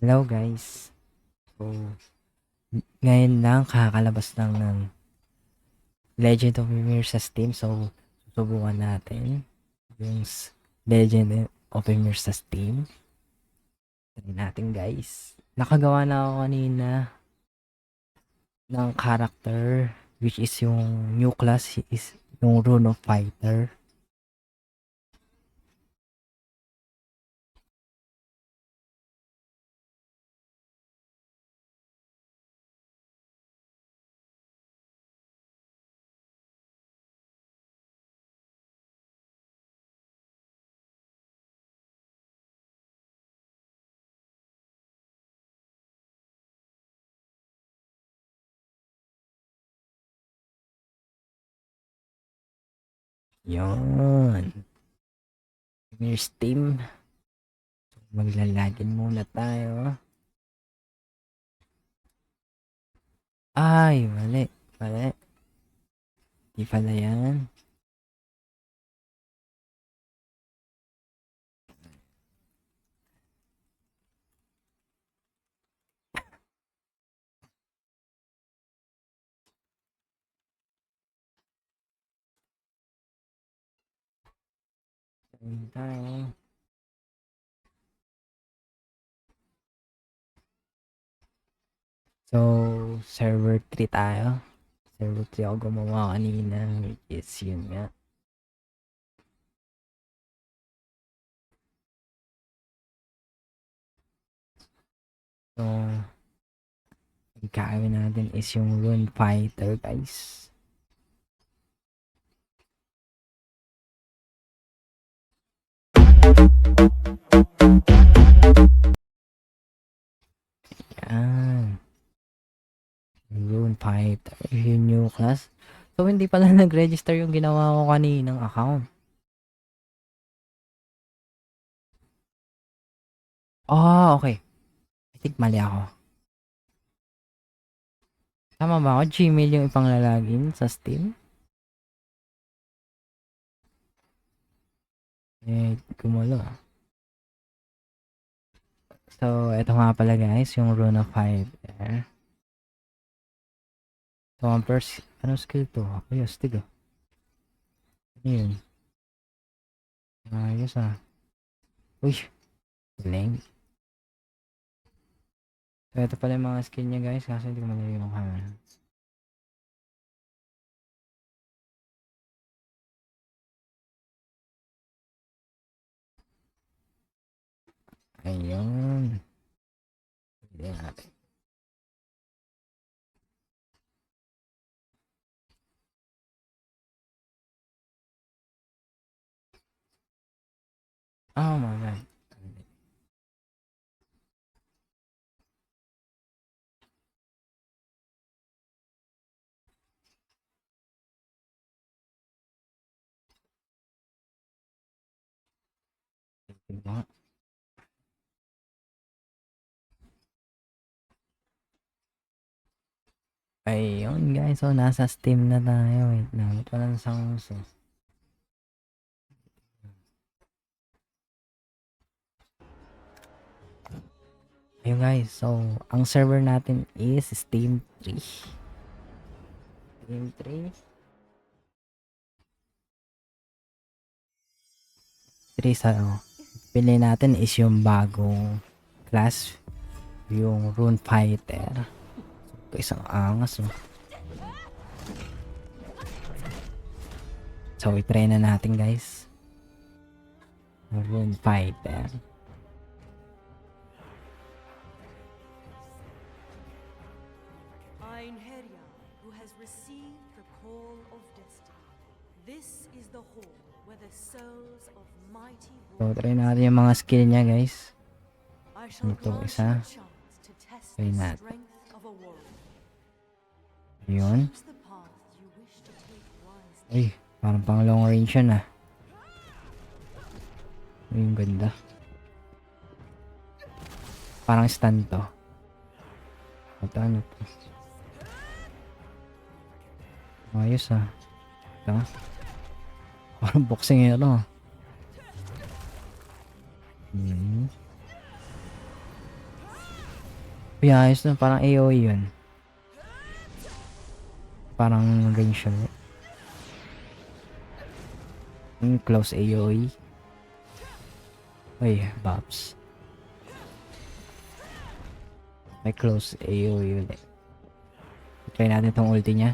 Hello guys. So, ngayon lang kakalabas lang ng Legend of Ymir sa Steam. So, susubukan natin yung Legend of Ymir sa Steam. Try natin guys. Nakagawa na ako kanina ng character which is yung new class is yung Rune of Fighter. Yun. Ymir Steam. Maglalagin muna tayo. Ay, mali. Mali. Di pala yan. Ayun tayo. So, server 3 tayo. Server 3 ako gumawa kanina, which is yun nga. So, ang gagawin natin is yung Rune Fighter, guys. Yan. Rune Fighter, yung new class. So, hindi pala nag-register yung ginawa ko kaninang account. Oh, okay. I think mali ako. Tama ba ako? Gmail yung ipanglalagin sa Steam? Gumulo. So, eto nga pala guys, yung Rune of Fighter. So, ang first, anong skill to? Ay, astig ah. Ano yun? Ayos ah. Uy, galing. So, ito pala yung mga skill niya guys, kasi hindi ko malagay yung camera. Ayun. Hindi natin. Oh my god. Diba? Ayun guys, so nasa Steam na tayo. Wait lang, ito lang sa uso. Ayun guys, so ang server natin is Steam 3. Steam 3. 3 sa pili natin is yung bagong class, yung Rune Fighter. So, isang angas oh. So, i-try na natin guys. Rune Fighter. Einherjar, who has received the call of destiny. This is the hall where the souls of mighty So, try natin yung mga skill niya guys. I shall Ito, grant isa. you a chance to test Try the natin. strength of a warrior. Yun. Choose the path you wish to take wisely. Ay, parang pang long range yun ah. Ay, yung ganda. Parang stun to. Ito ano to. Ayos ah. Ito. Parang boxing yun ah. Uy, ayos na. Parang AoE yun. Parang range yun. Close AoE. Uy, Bops. May close AoE ulit. Try natin tong ulti niya.